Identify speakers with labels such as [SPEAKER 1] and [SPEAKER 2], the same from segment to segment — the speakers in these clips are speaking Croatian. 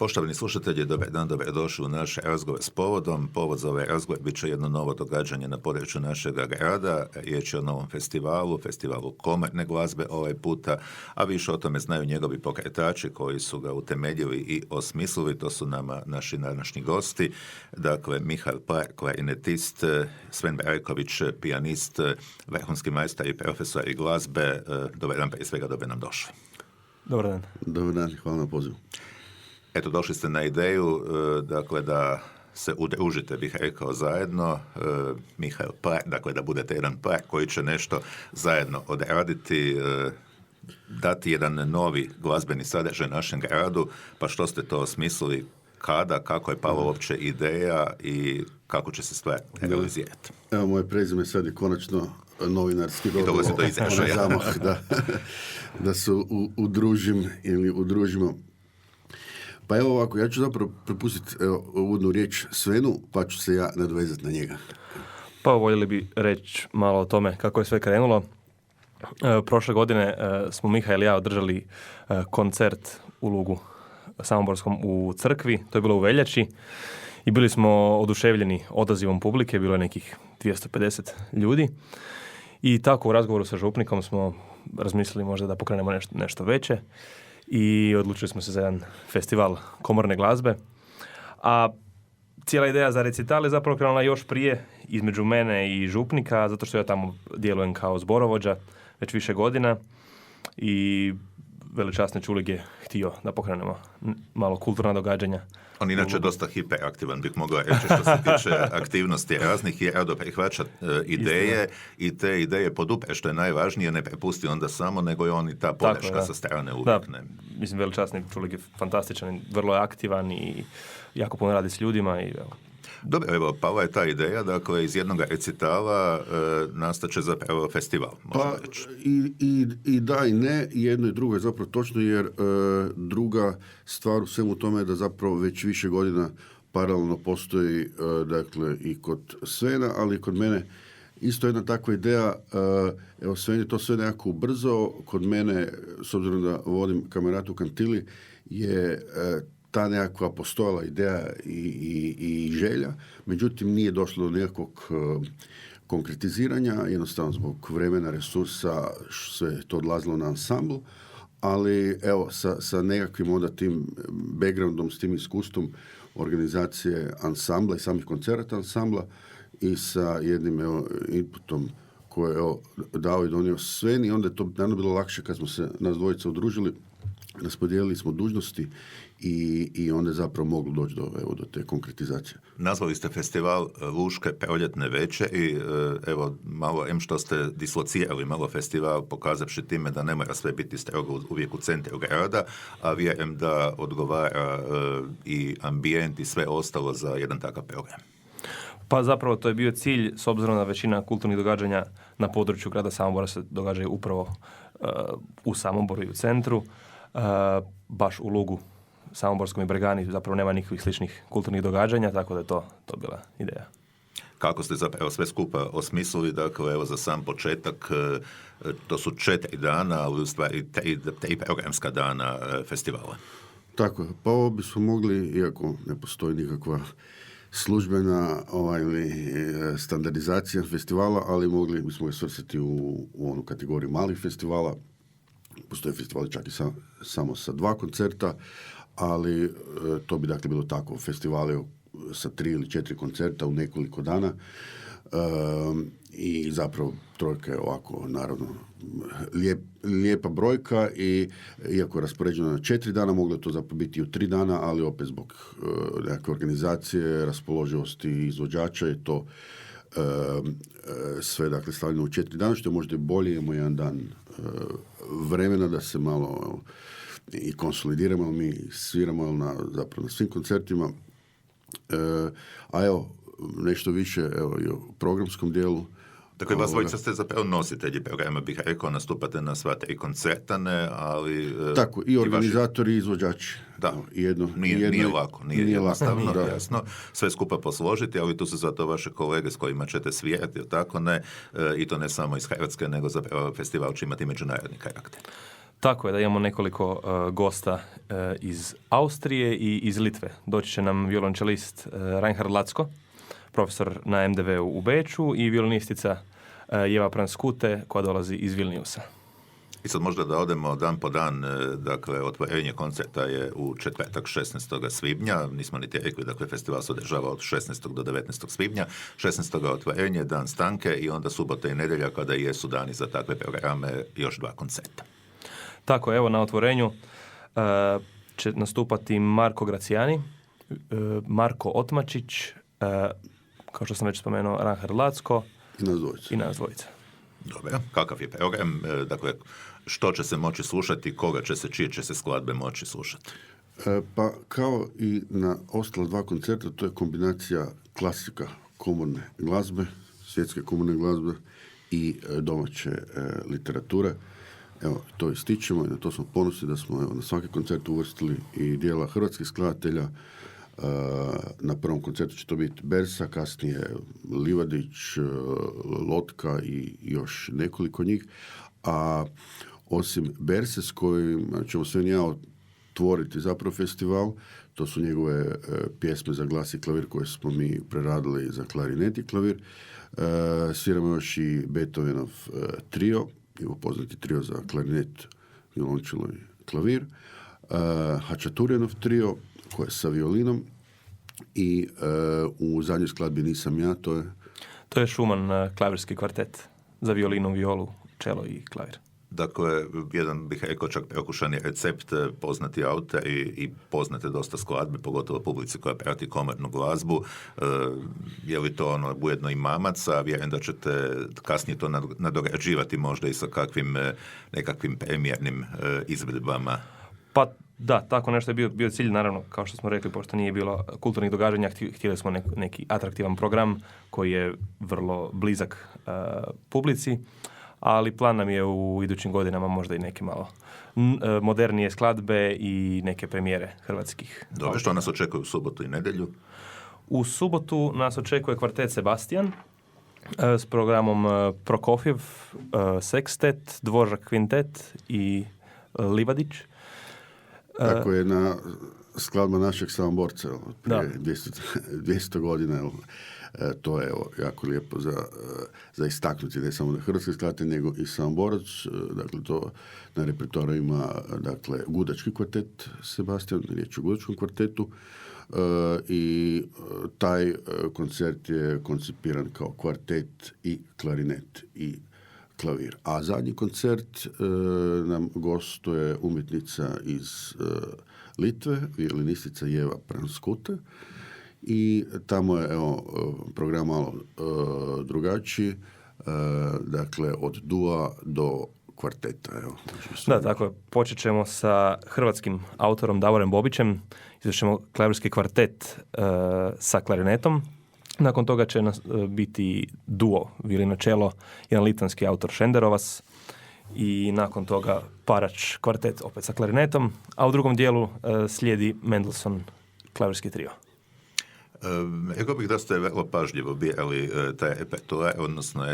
[SPEAKER 1] Poštovani slušatelji, dobar dan, dobrodošli u naš razgovor s povodom. Povod za ovaj razgovor bit će jedno novo događanje na području našeg grada. Riječ je o novom festivalu komorne glazbe ovaj puta, a više o tome znaju njegovi pokretači koji su ga utemeljili i osmislili. To su nama naši današnji gosti. Dakle, Mihael Par, klarinetist, Sven Brajković, pijanist, vrhunski majstor i profesor i glazbe. Dobar dan, prije svega dobro nam došli.
[SPEAKER 2] Dobar dan.
[SPEAKER 3] Dobar dan, hvala na pozivu.
[SPEAKER 1] Eto, došli ste na ideju, dakle, da se udružite, bih rekao, zajedno, Mihael Par, dakle, da budete jedan par koji će nešto zajedno odraditi, dati jedan novi glazbeni sadržaj našem gradu. Pa što ste to osmislili, kada, kako je pala uopće ideja i kako će se stvar realizirati?
[SPEAKER 3] Evo, moje prezime sad je konačno novinarski dobro.
[SPEAKER 1] I to izražaja.
[SPEAKER 3] Zamah, da se udružim ili udružimo. Pa evo ovako, ja ću zapravo prepustiti uvodnu riječ Svenu, pa ću se ja nadvezati na njega.
[SPEAKER 2] Pa voljeli bi reći malo o tome kako je sve krenulo. Prošle godine smo Mihael i ja održali koncert u Lugu Samoborskom u crkvi, to je bilo u veljači i bili smo oduševljeni odazivom publike, bilo je nekih 250 ljudi i tako u razgovoru sa župnikom smo razmislili možda da pokrenemo nešto veće i odlučili smo se za jedan festival komorne glazbe. A cijela ideja za recital je zapravo krenula još prije između mene i župnika, zato što ja tamo djelujem kao zborovođa već više godina i veličasni Čulig je htio da pokrenemo malo kulturna događanja.
[SPEAKER 1] On inače dosta hiperaktivan, bih mogao reći, što se tiče aktivnosti raznih i rado prihvaća ideje i te ideje podupre, što je najvažnije, ne prepusti onda samo, nego je on i ta podrška sa strane uvijek.
[SPEAKER 2] Da, mislim, veličasni Čulig je fantastičan, vrlo je aktivan i jako puno radi s ljudima i
[SPEAKER 1] dobro, evo, pala je ta ideja, dakle, iz jednog recitala nastaće zapravo festival, možemo reći.
[SPEAKER 3] I da i ne, jedno i drugo je zapravo točno, jer druga stvar u svemu tome je da zapravo već više godina paralelno postoji, dakle, i kod Svena, ali i kod mene isto jedna takva ideja. Evo, Sven je to sve nekako ubrzo, kod mene, s obzirom da vodim kameratu Kantili, je ta nekakva postojala ideja i želja, međutim nije došlo do nekakvog konkretiziranja, jednostavno zbog vremena, resursa, sve to odlazilo na ansambl, ali evo sa nekakvim onda tim backgroundom, s tim iskustvom organizacije ansambla i samih koncerata ansambla i sa jednim inputom koje je dao i donio Sven, i onda je to naravno bilo lakše kad smo se nas dvojica udružili, raspodijelili smo dužnosti i onda je zapravo moglo doći do te konkretizacije.
[SPEAKER 1] Nazvali ste festival Luške proljetne veče i evo malo, što ste dislocirali malo festival, pokazavši time da ne mora sve biti strogo uvijek u centru grada, a vjerujem da odgovara i ambijent i sve ostalo za jedan takav program.
[SPEAKER 2] Pa zapravo to je bio cilj, s obzirom na većina kulturnih događanja na području grada Samobora se događaju upravo u Samoboru i u centru. Baš u Lugu Samoborskom i Bregani zapravo nema nikakvih sličnih kulturnih događanja, tako da je to bila ideja.
[SPEAKER 1] Kako ste zapravo sve skupa osmislili, dakle, evo za sam početak, to su 4 dana, ali u stvari 3 programska dana festivala.
[SPEAKER 3] Tako je, pa ovo bismo mogli, iako ne postoji nikakva službena ili standardizacija festivala, ali mogli bismo ga svrstati u onu kategoriju malih festivala. Postoje festivali čak i samo sa 2 koncerta, ali to bi dakle bilo tako, festivali sa 3 ili 4 koncerta u nekoliko dana i zapravo trojka je ovako, naravno, lijepa brojka i iako je raspoređeno na 4 dana, moglo je to zapravo biti i u 3 dana, ali opet zbog nekakve organizacije, raspoloživosti izvođača je to sve dakle stavljeno u 4 dana, što je možda i bolje, imamo jedan dan vremena da se malo i konsolidiramo, mi sviramo zapravo na svim koncertima, a evo nešto više i o programskom dijelu.
[SPEAKER 1] Dakle, vas dvojica ste zapravo nositelji programa, bih rekao, nastupate na sva 3 koncertane, ali...
[SPEAKER 3] Tako, i organizatori i izvođači.
[SPEAKER 1] Da, nije lako, nije jednostavno, jasno, sve skupa posložiti, ali tu su zato vaše kolege s kojima ćete svirati, tako ne, i to ne samo iz Hrvatske, nego zapravo festival će imati međunarodni karakter.
[SPEAKER 2] Tako je, da imamo nekoliko gosta iz Austrije i iz Litve. Doći će nam violončelist Reinhard Lacko, profesor na MDV-u u Beču, i violinistica Jeva Pranskute, koja dolazi iz Vilniusa.
[SPEAKER 1] I sad možda da odemo dan po dan, dakle, otvorenje koncerta je u četvrtak 16. svibnja, nismo niti rekli, dakle, festival se održava od 16. do 19. svibnja, 16. otvorenje, dan stanke i onda subota i nedjelja, kada jesu dani za takve programe, još 2 koncerta.
[SPEAKER 2] Tako, evo, na otvorenju će nastupati Marko Gracijani, Marko Otmačić, kao što sam već spomenuo, Reinhard Lacko i nas dvojica.
[SPEAKER 1] Dobro, kakav je program? Dakle, što će se moći slušati, čije će se skladbe moći slušati?
[SPEAKER 3] Pa kao i na ostala 2 koncerta, to je kombinacija klasika komorne glazbe, svjetske komorne glazbe i domaće literature. Evo, to ističemo i na to smo ponosni da smo na svaki koncert uvrstili i dijela hrvatskih skladatelja. Na prvom koncertu će to biti Bersa, kasnije Livadić, Lotka i još nekoliko njih. A osim Berse, s kojim ćemo sve ja otvoriti zapravo festival, to su njegove pjesme za glas i klavir koje smo mi preradili za klarinet i klavir. Sviramo još i Beethovenov trio, njegov poznati trio za klarinet, violončelo i klavir. Hačaturijanov trio, koje je sa violinom, i u zadnjoj skladbi Nisam ja,
[SPEAKER 2] To je Schumann klavirski kvartet za violinu, violu, čelo i klavir.
[SPEAKER 1] Dakle, jedan bih rekao čak prokušani recept, poznati autor i poznate dosta skladbe, pogotovo publici koja prati komornu glazbu. Je li to ujedno i mamac, a vjerujem da ćete kasnije to nadograđivati možda i sa nekakvim premijernim izvedbama?
[SPEAKER 2] Pa da, tako nešto je bio cilj, naravno, kao što smo rekli, pošto nije bilo kulturnih događanja, htjeli smo neki atraktivan program koji je vrlo blizak publici, ali plan nam je u idućim godinama možda i neke malo modernije skladbe i neke premijere hrvatskih.
[SPEAKER 1] Dobro, što nas očekuje u subotu i nedjelju?
[SPEAKER 2] U subotu nas očekuje kvartet Sebastian s programom Prokofjev, Sekstet, Dvořák kvintet i Livadić.
[SPEAKER 3] Tako je jedna skladba našeg Samoborca prije 200 godina. To je jako lijepo za istaknuti, ne samo na hrvatski skladatelj, nego i Samoborac. Dakle, to na repertoaru ima, dakle, gudački kvartet Sebastian, riječ o gudačkom kvartetu, i taj koncert je koncipiran kao kvartet i klarinet i klavir. A zadnji koncert nam gostuje umjetnica iz Litve, violinistica Jeva Pranskute, i tamo je program malo drugačiji, dakle od dua do kvarteta.
[SPEAKER 2] Da, tako je. Počet ćemo sa hrvatskim autorom Davorem Bobićem, izvršimo klavirski kvartet sa klarinetom. Nakon toga će biti duo violino-čelo, jedan litvanski autor Šenderovas, i nakon toga Parač kvartet opet sa klarinetom, a u drugom dijelu slijedi Mendelssohn klavirski trio.
[SPEAKER 1] Rekao bih da ste vrlo pažljivo birali taj repertoar, odnosno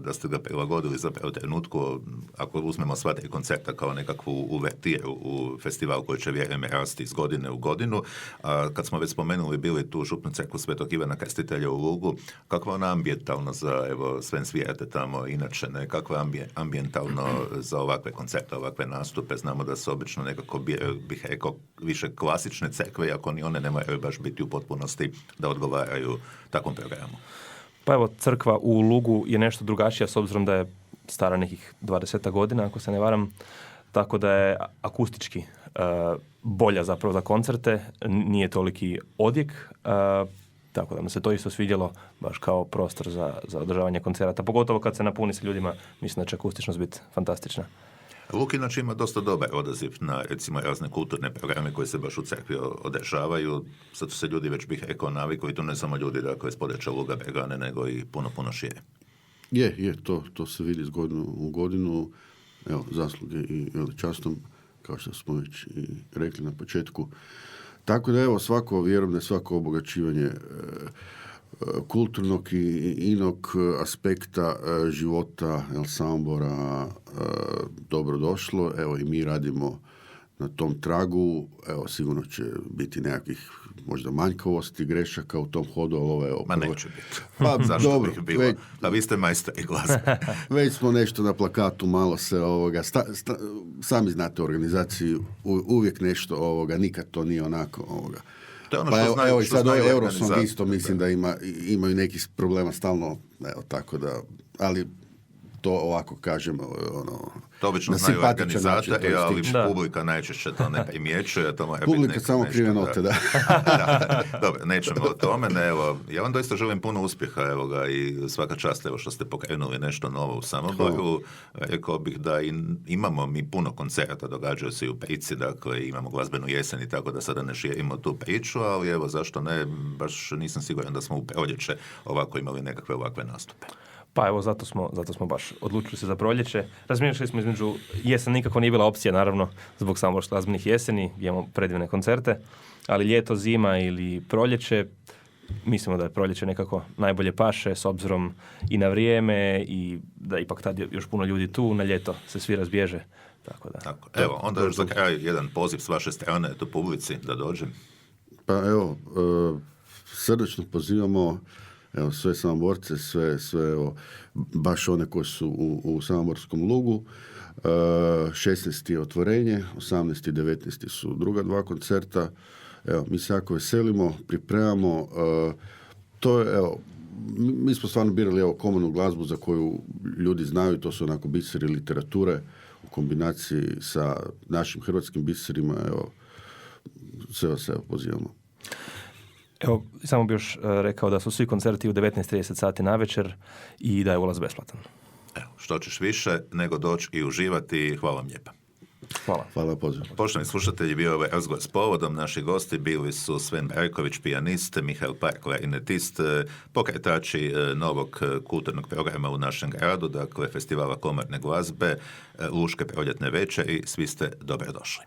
[SPEAKER 1] da ste ga prilagodili zapravo trenutku, ako uzmemo sva 3 koncerta kao nekakvu uvertiru u festival koji će, vjerujem, rasti iz godine u godinu. A kad smo već spomenuli bili tu župnu crkvu Svetog Ivana Krstitelja u Lugu, kakva ona ambijentalno za, sve svirate tamo inače, kakva ambijentalno za ovakve koncerte, ovakve nastupe? Znamo da su obično nekako, bih rekao, više klasične crkve, ako ni one ne moraju baš biti u potpunosti da odgovaraju takvom programu.
[SPEAKER 2] Pa evo, crkva u Lugu je nešto drugačija, s obzirom da je stara nekih 20 godina, ako se ne varam, tako da je akustički bolja zapravo za koncerte, nije toliki odjek, tako da nam se to isto svidjelo baš kao prostor za održavanje koncerata, pogotovo kad se napuni sa ljudima, mislim da će akustičnost biti fantastična.
[SPEAKER 1] Luk inače ima dosta dobar odaziv na, recimo, razne kulturne programe koji se baš u crkvi održavaju. Sad su se ljudi, već bih rekao, navikli, i to ne samo ljudi iz područja Luga, Bregane, nego i puno šire.
[SPEAKER 3] To se vidi iz godinu u godinu. Evo, zasluge i veličastom, kao što smo već i rekli na početku. Tako da, evo, vjerujem da je svako obogaćivanje kulturnog i inog aspekta života Samobora dobrodošlo. Evo i mi radimo na tom tragu. Evo sigurno će biti nekakvih možda manjkavosti, grešaka u tom hodu, ali ovo je...
[SPEAKER 1] Ma neće biti.
[SPEAKER 3] Pa
[SPEAKER 1] zašto
[SPEAKER 3] dobro,
[SPEAKER 1] bih bilo? A vi ste majstori glazbe.
[SPEAKER 3] Već smo nešto na plakatu, malo se sami znate u organizaciji, uvijek nešto nikad to nije onako
[SPEAKER 1] To je ono
[SPEAKER 3] pa
[SPEAKER 1] što znaju,
[SPEAKER 3] evo i
[SPEAKER 1] što
[SPEAKER 3] sad
[SPEAKER 1] znaju
[SPEAKER 3] Eurosong isto
[SPEAKER 1] organizatori.
[SPEAKER 3] mislim da imaju nekih problema stalno, evo tako da, ali to ovako kažem,
[SPEAKER 1] To obično
[SPEAKER 3] na
[SPEAKER 1] znaju
[SPEAKER 3] simpatičan način
[SPEAKER 1] organizatori,
[SPEAKER 3] to
[SPEAKER 1] ali
[SPEAKER 3] ističe.
[SPEAKER 1] publika najčešće to ne primjećuje. To mora
[SPEAKER 3] Publika
[SPEAKER 1] biti
[SPEAKER 3] samo
[SPEAKER 1] nešto,
[SPEAKER 3] krive note, da.
[SPEAKER 1] Dobro, nećemo o tome. Evo, ja vam doista želim puno uspjeha, evo ga, i svaka čast, evo što ste pokrenuli nešto novo u Samoboru. Rekao bih da imamo mi puno koncerata, događaju se i u Prici, dakle imamo glazbenu jesen i tako da sada ne širimo tu priču, ali evo zašto ne, baš nisam siguran da smo u proljeće ovako imali nekakve ovakve nastupe.
[SPEAKER 2] Pa evo, zato smo baš odlučili se za proljeće. Razmišljali smo između, jesen nikako nije bila opcija, naravno, zbog samoborskih glazbenih jeseni, imamo predivne koncerte, ali ljeto, zima ili proljeće, mislimo da je proljeće nekako najbolje paše, s obzirom i na vrijeme i da ipak tad je još puno ljudi tu, na ljeto se svi razbježe. Tako da.
[SPEAKER 1] Tako. Evo, onda još za kraj jedan poziv s vaše strane, tu publici, da dođem.
[SPEAKER 3] Pa evo, srdačno pozivamo sve Samoborce, sve baš one koji su u Samoborskom lugu. 16. je otvorenje, 18. i 19. su druga dva koncerta. Evo, mi se jako veselimo, pripremamo. To je, evo, mi smo stvarno birali komornu glazbu za koju ljudi znaju, to su onako biseri literature u kombinaciji sa našim hrvatskim biserima. Evo, sve vas pozivamo.
[SPEAKER 2] Evo, samo bi još rekao da su svi koncerti u 19:30 sati navečer i da je ulaz besplatan.
[SPEAKER 1] Evo, što ćeš više nego doći i uživati. Hvala vam lijepa.
[SPEAKER 2] Hvala.
[SPEAKER 3] Hvala poziv.
[SPEAKER 1] Poštovani slušatelji, bio je ovaj razgovor s povodom. Naši gosti bili su Sven Berković, pijanist, Mihael Park, klarinetist, pokretači novog kulturnog programa u našem gradu, dakle Festivala komorne glazbe, Luške proljetne večeri. Svi ste dobrodošli.